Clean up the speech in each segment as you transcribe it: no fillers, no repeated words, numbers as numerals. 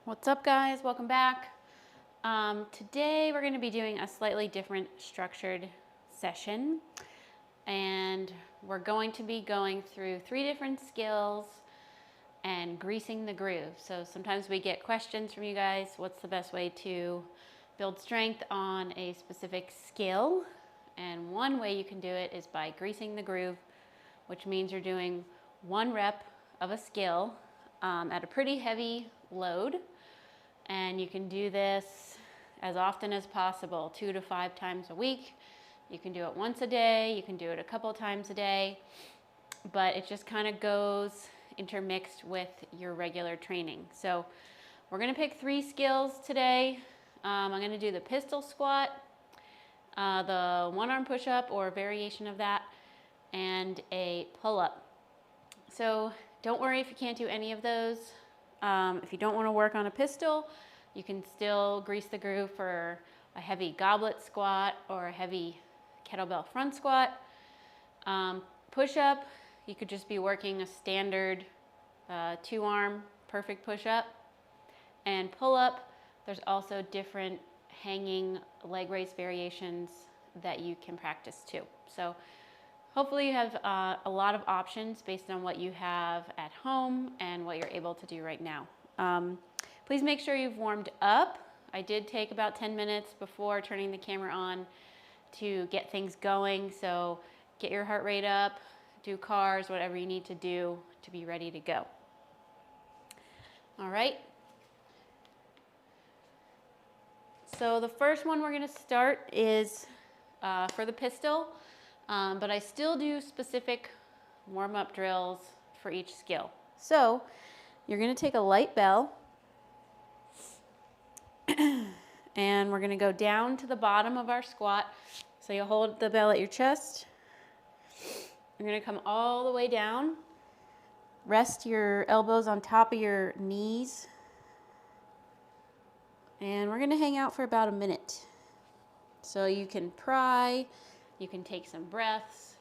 What's up, guys? Welcome back. Today we're going to be doing a slightly different structured session, and we're going to be going through 3 different skills and greasing the groove. So sometimes we get questions from you guys, what's the best way to build strength on a specific skill? And one way you can do it is by greasing the groove, which means you're doing 1 rep of a skill at a pretty heavy load. And you can do this as often as possible, 2 to 5 times a week. You can do it once a day, you can do it a couple times a day, but it just kind of goes intermixed with your regular training. So we're gonna pick 3 skills today. I'm gonna do the pistol squat, the 1-arm push-up or a variation of that, and a pull-up. So don't worry if you can't do any of those. If you don't want to work on a pistol, you can still grease the groove for a heavy goblet squat or a heavy kettlebell front squat. Push-up, you could just be working a standard 2-arm perfect push-up. And pull-up, there's also different hanging leg raise variations that you can practice too. So hopefully you have a lot of options based on what you have at home and what you're able to do right now. Please make sure you've warmed up. I did take about 10 minutes before turning the camera on to get things going. So get your heart rate up, do cars, whatever you need to do to be ready to go. All right. So the first one we're going to start is for the pistol. But I still do specific warm-up drills for each skill. So you're going to take a light bell and we're going to go down to the bottom of our squat. So you'll hold the bell at your chest. You're going to come all the way down. Rest your elbows on top of your knees. And we're going to hang out for about a minute. So you can pry. You can take some breaths.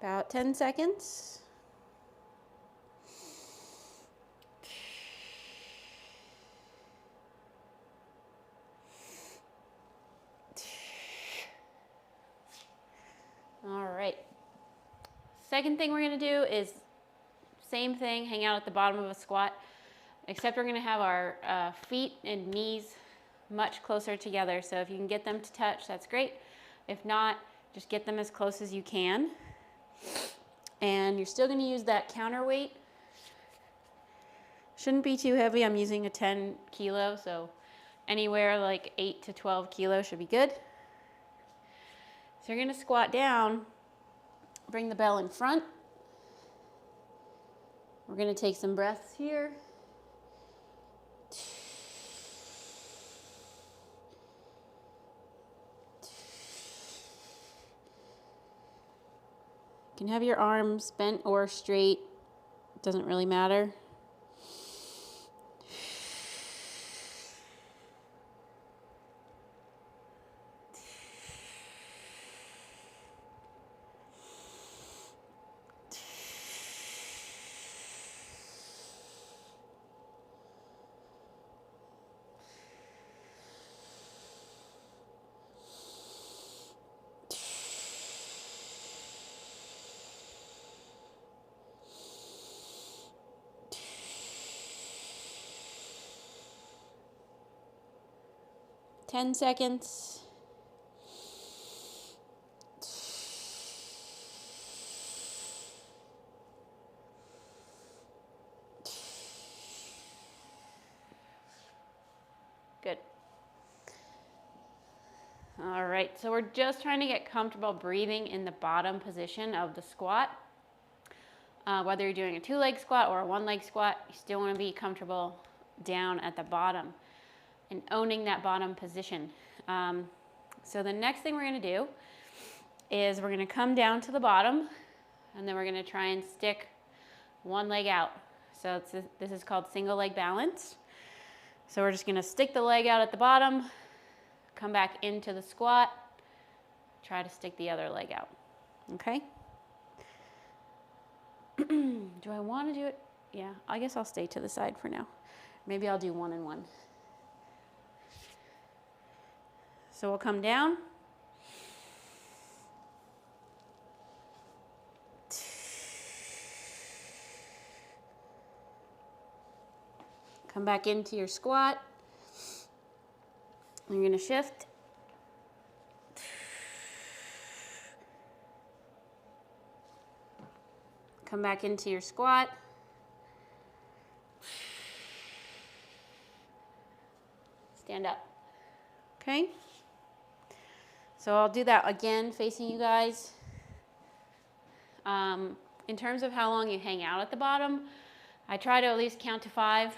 About 10 seconds. All right. Second thing we're going to do is same thing, hang out at the bottom of a squat, except we're going to have our feet and knees much closer together. So if you can get them to touch, that's great. If not, just get them as close as you can. And you're still going to use that counterweight. Shouldn't be too heavy. I'm using a 10 kilo, so anywhere like 8 to 12 kilos should be good. So you're going to squat down, bring the bell in front. We're going to take some breaths here. You can have your arms bent or straight. It doesn't really matter. Ten seconds. Good. All right, so we're just trying to get comfortable breathing in the bottom position of the squat. Whether you're doing a 2-leg squat or a 1-leg squat, you still want to be comfortable down at the bottom and owning that bottom position. So the next thing we're going to do is we're going to come down to the bottom, and then we're going to try and stick one leg out. So this is called single leg balance. So we're just going to stick the leg out at the bottom, come back into the squat, try to stick the other leg out. Okay? Do I want to do it? Yeah, I guess I'll stay to the side for now. Maybe I'll do 1 and 1. So we'll come down. Come back into your squat. You're going to shift. Come back into your squat. Stand up. Okay? So I'll do that again facing you guys. In terms of how long you hang out at the bottom, I try to at least count to 5.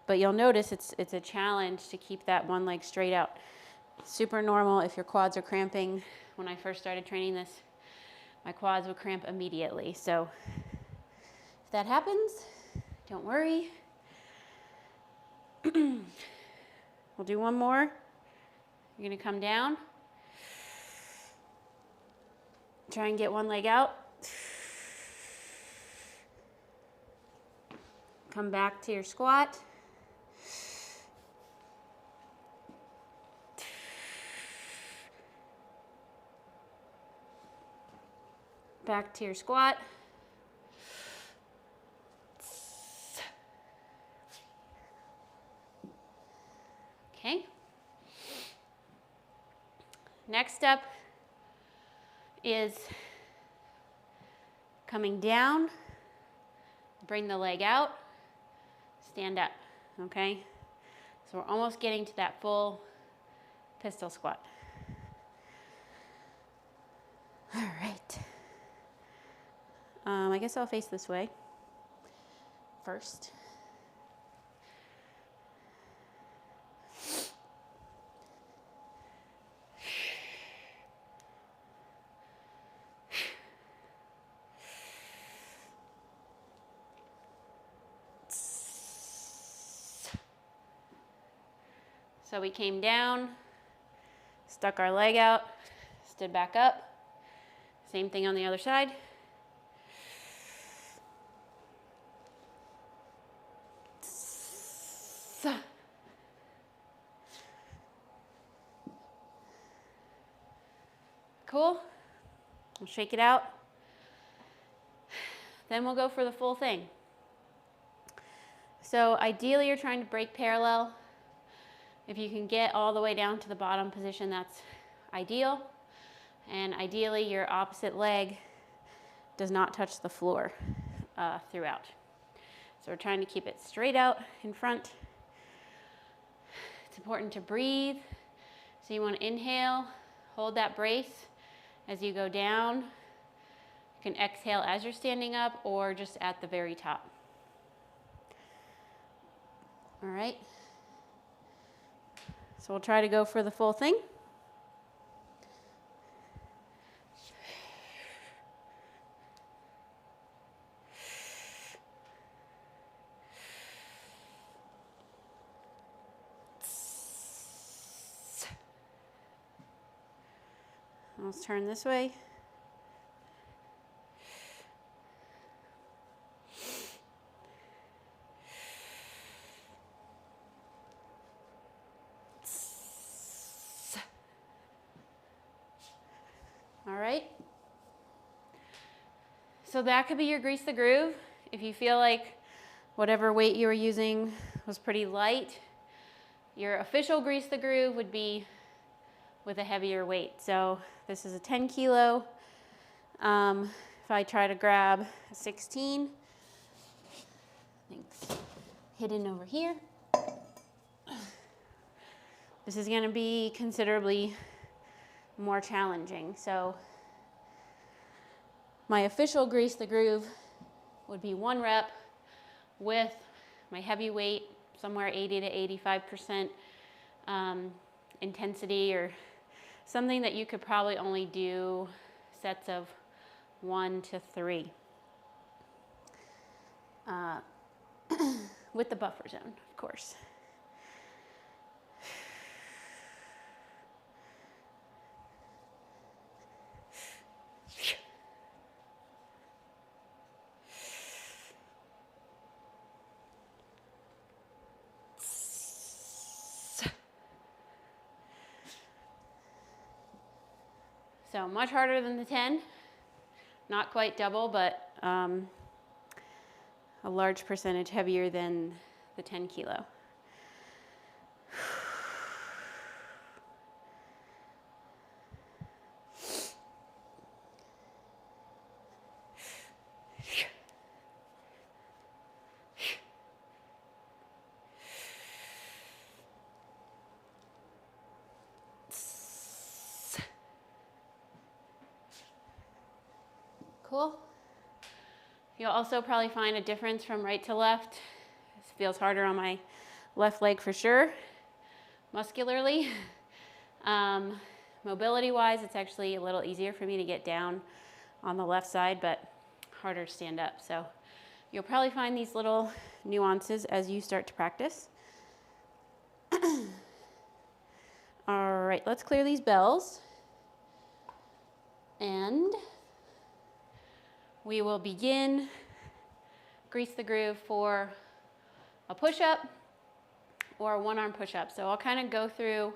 But you'll notice it's a challenge to keep that one leg straight out. Super normal if your quads are cramping. When I first started training this, my quads would cramp immediately. So if that happens, don't worry. We'll do one more. You're going to come down. Try and get one leg out. Come back to your squat. Back to your squat. Okay. Next step is coming down, bring the leg out, stand up, okay? So we're almost getting to that full pistol squat. All right. I guess I'll face this way first. So we came down, stuck our leg out, stood back up. Same thing on the other side. Cool? We'll shake it out. Then we'll go for the full thing. So ideally you're trying to break parallel. If you can get all the way down to the bottom position, that's ideal. And ideally your opposite leg does not touch the floor throughout. So we're trying to keep it straight out in front. It's important to breathe. So you want to inhale, hold that brace as you go down. You can exhale as you're standing up or just at the very top. All right. So we'll try to go for the full thing. Let's turn this way. All right. So that could be your grease the groove. If you feel like whatever weight you were using was pretty light, your official grease the groove would be with a heavier weight. So this is a 10 kilo. If I try to grab a 16, I think it's hidden over here. this is going to be considerably more challenging. So my official grease the groove would be 1 rep with my heavy weight, somewhere 80 to 85% intensity, or something that you could probably only do sets of 1 to 3 with the buffer zone, of course. So much harder than the 10, not quite double, but a large percentage heavier than the 10 kilo. Cool. You'll also probably find a difference from right to left. This feels harder on my left leg for sure, muscularly. Mobility-wise, it's actually a little easier for me to get down on the left side, but harder to stand up. So you'll probably find these little nuances as you start to practice. All right, let's clear these bells. And we will begin grease the groove for a push-up or a 1-arm push-up. So I'll kind of go through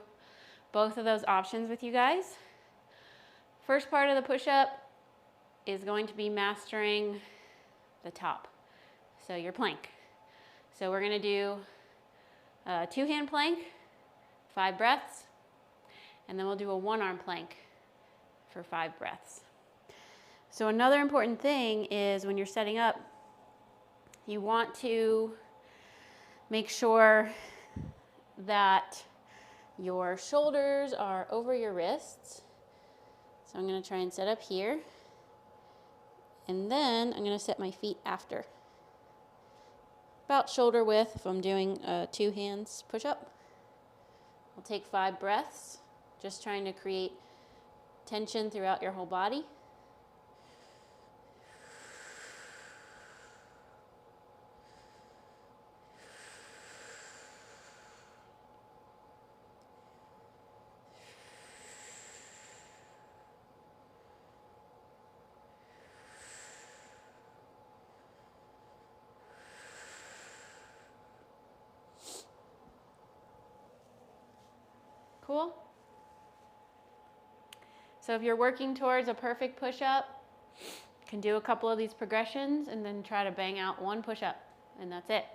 both of those options with you guys. First part of the push-up is going to be mastering the top, so your plank. So we're going to do a 2-hand plank, 5 breaths, and then we'll do a 1-arm plank for 5 breaths. So another important thing is when you're setting up, you want to make sure that your shoulders are over your wrists. So I'm going to try and set up here. And then I'm going to set my feet after. About shoulder width if I'm doing a 2 hands push-up. I'll take 5 breaths, just trying to create tension throughout your whole body. Cool? So if you're working towards a perfect push-up, you can do a couple of these progressions and then try to bang out 1 push-up, and that's it.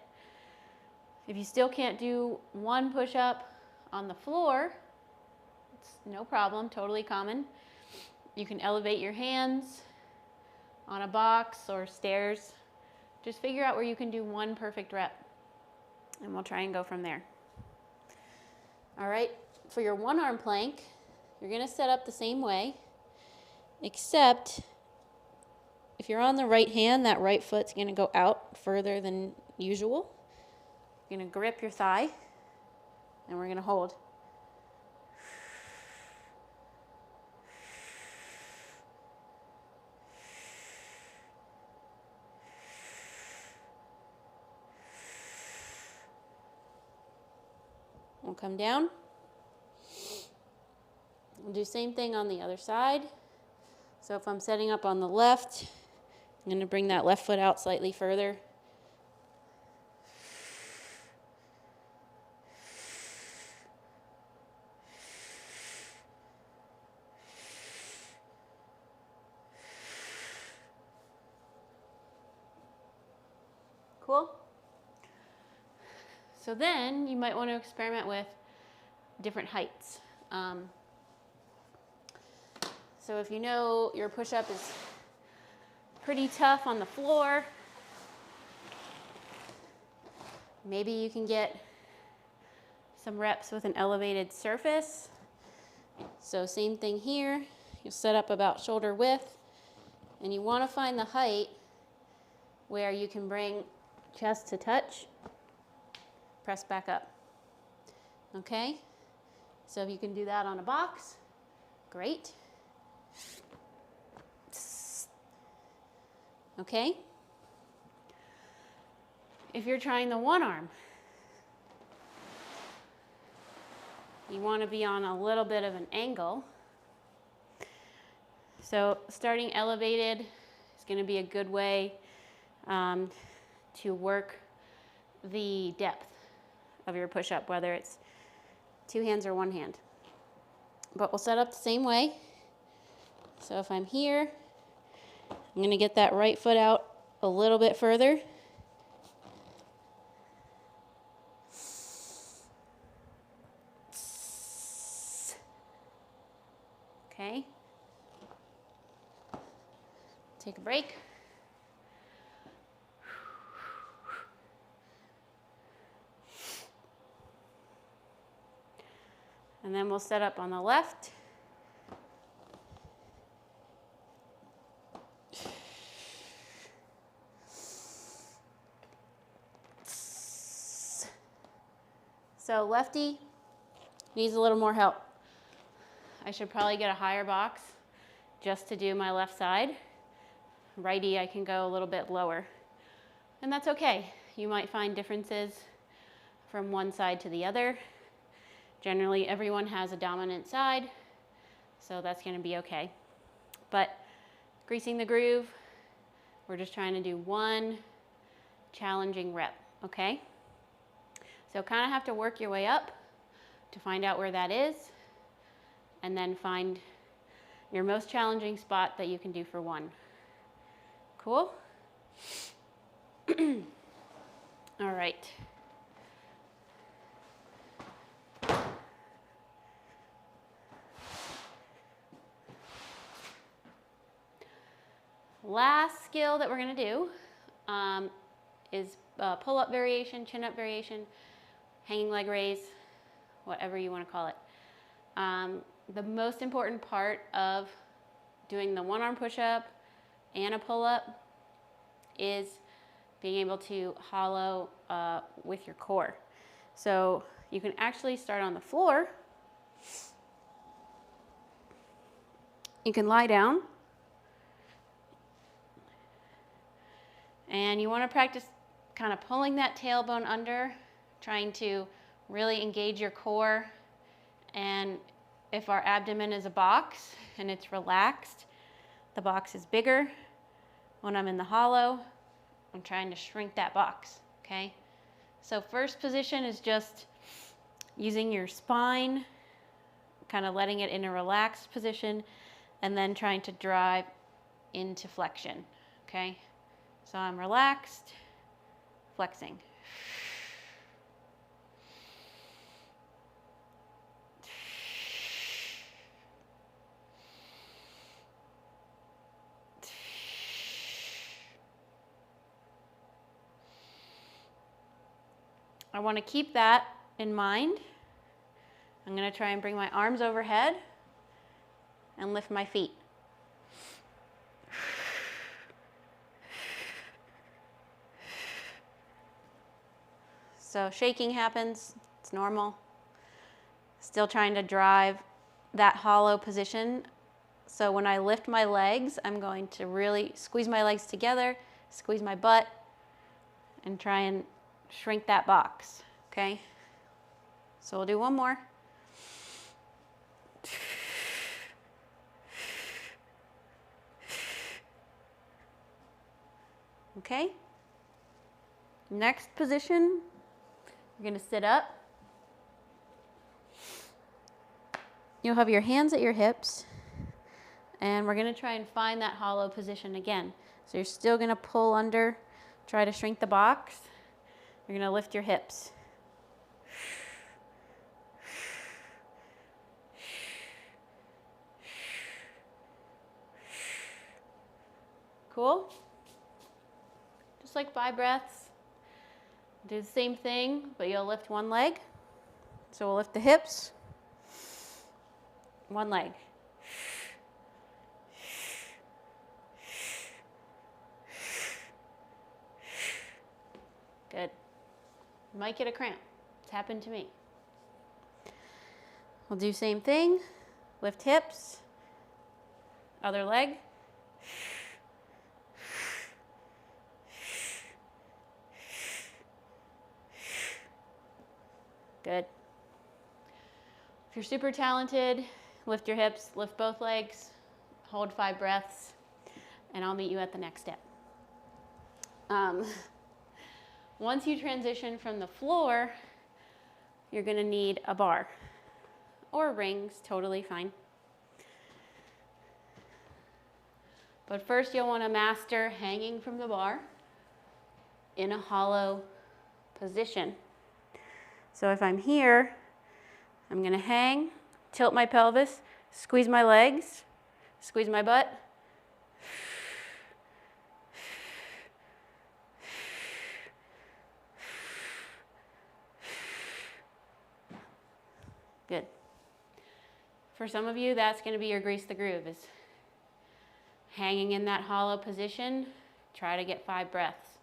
If you still can't do 1 push-up on the floor, it's no problem, totally common. You can elevate your hands on a box or stairs. Just figure out where you can do 1 perfect rep, and we'll try and go from there. All right, for your 1-arm plank, you're going to set up the same way, except if you're on the right hand, that right foot's going to go out further than usual. You're going to grip your thigh, and we're going to hold. We'll come down. We'll do the same thing on the other side. So if I'm setting up on the left, I'm going to bring that left foot out slightly further. Cool? So then you might want to experiment with different heights. So if you know your push-up is pretty tough on the floor, maybe you can get some reps with an elevated surface. So same thing here. You'll set up about shoulder width, and you want to find the height where you can bring chest to touch, press back up. Okay? So if you can do that on a box, great. Okay? If you're trying the one arm, you want to be on a little bit of an angle. So starting elevated is going to be a good way to work the depth of your push-up, whether it's two hands or one hand. But we'll set up the same way. So if I'm here, I'm going to get that right foot out a little bit further. Okay. Take a break. And then we'll set up on the left. So lefty needs a little more help. I should probably get a higher box just to do my left side. Righty, I can go a little bit lower. And that's okay. You might find differences from one side to the other. Generally, everyone has a dominant side, so that's going to be okay. But greasing the groove, we're just trying to do one challenging rep, okay? So kind of have to work your way up to find out where that is, and then find your most challenging spot that you can do for one. Cool? All right. Last skill that we're going to do is pull-up variation, chin-up variation, hanging leg raise, whatever you want to call it. The most important part of doing the one-arm push-up and a pull-up is being able to hollow with your core. So you can actually start on the floor. You can lie down. And you want to practice kind of pulling that tailbone under, trying to really engage your core. And if our abdomen is a box and it's relaxed, the box is bigger. When I'm in the hollow, I'm trying to shrink that box, okay? So first position is just using your spine, kind of letting it in a relaxed position, and then trying to drive into flexion, okay? So I'm relaxed, flexing. I want to keep that in mind. I'm going to try and bring my arms overhead and lift my feet. So shaking happens, it's normal. Still trying to drive that hollow position. So when I lift my legs, I'm going to really squeeze my legs together, squeeze my butt, and try and shrink that box, okay? So we'll do one more. Okay? Next position, you're going to sit up. You'll have your hands at your hips, and we're going to try and find that hollow position again. So you're still going to pull under, try to shrink the box. You're going to lift your hips. Cool? Just like 5 breaths. Do the same thing, but you'll lift one leg. So we'll lift the hips, one leg. Good. You might get a cramp. It's happened to me. We'll do same thing. Lift hips, other leg. Good. If you're super talented, lift your hips, lift both legs, hold 5 breaths, and I'll meet you at the next step. Once you transition from the floor, you're going to need a bar or rings, totally fine. But first you'll want to master hanging from the bar in a hollow position. So if I'm here, I'm going to hang, tilt my pelvis, squeeze my legs, squeeze my butt. Good. For some of you, that's going to be your grease the groove, is hanging in that hollow position. Try to get 5 breaths.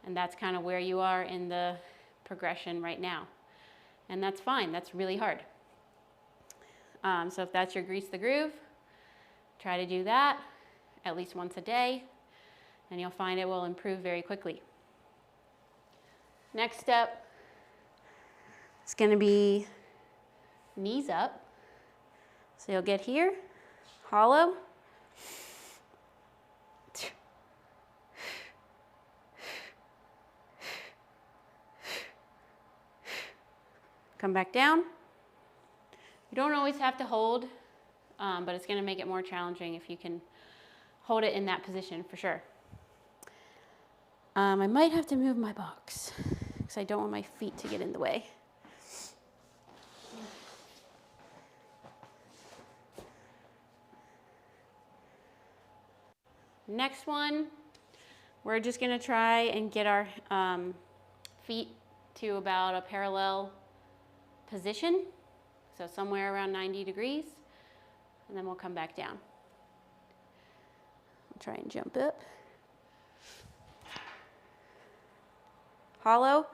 And that's kind of where you are in the progression right now. And that's fine. That's really hard. So if that's your grease the groove, try to do that at least once a day, and you'll find it will improve very quickly. Next step is going to be knees up. So you'll get here, hollow. Come back down. You don't always have to hold, but it's going to make it more challenging if you can hold it in that position for sure. I might have to move my box because I don't want my feet to get in the way. Next one, we're just going to try and get our feet to about a parallel position, so somewhere around 90 degrees, and then we'll come back down. I'll try and jump up. Hollow.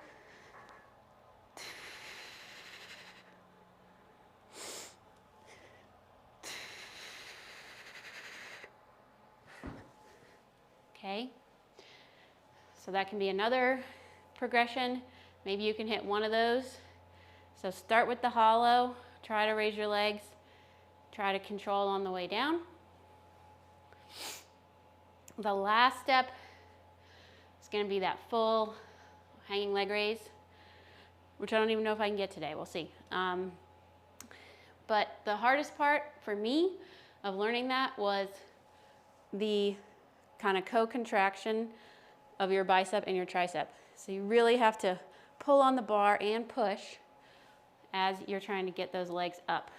Okay, so that can be another progression. Maybe you can hit one of those. So start with the hollow, try to raise your legs, try to control on the way down. The last step is going to be that full hanging leg raise, which I don't even know if I can get today. We'll see. But the hardest part for me of learning that was the kind of co-contraction of your bicep and your tricep. So you really have to pull on the bar and push as you're trying to get those legs up.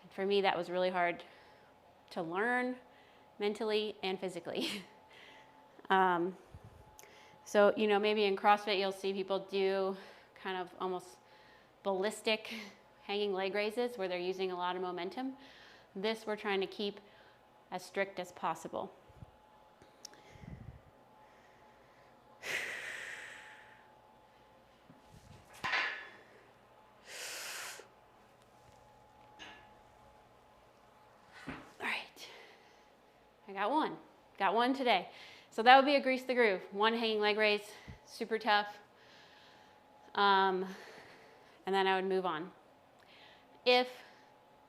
And for me, that was really hard to learn mentally and physically. So, you know, maybe in CrossFit, you'll see people do kind of almost ballistic hanging leg raises where they're using a lot of momentum. This we're trying to keep as strict as possible. Got one today. So that would be a grease the groove. One hanging leg raise, super tough. And then I would move on. If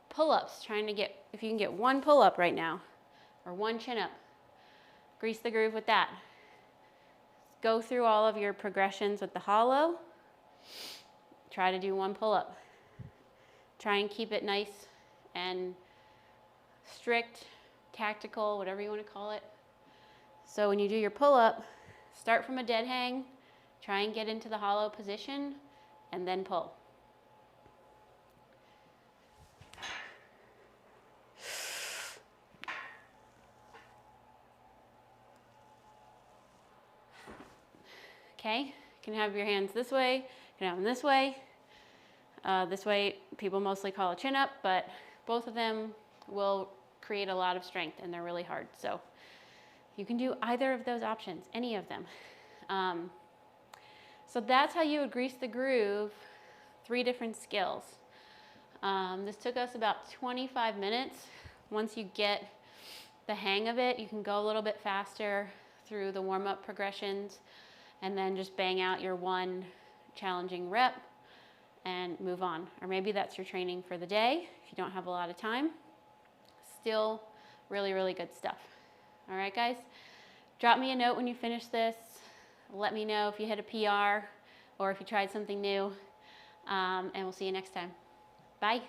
pull-ups, if you can get one pull-up right now, or one chin-up, grease the groove with that. Go through all of your progressions with the hollow. Try to do one pull-up. Try and keep it nice and strict, tactical, whatever you want to call it. So when you do your pull-up, start from a dead hang, try and get into the hollow position, and then pull. Okay, you can have your hands this way, you can have them this way. This way, people mostly call a chin up, but both of them will create a lot of strength and they're really hard. So you can do either of those options, any of them. So that's how you would grease the groove, 3 different skills. This took us about 25 minutes. Once you get the hang of it, you can go a little bit faster through the warm-up progressions and then just bang out your 1 challenging rep and move on. Or maybe that's your training for the day if you don't have a lot of time. Still really, really good stuff. All right, guys, drop me a note when you finish this. Let me know if you hit a PR or if you tried something new, and we'll see you next time. Bye.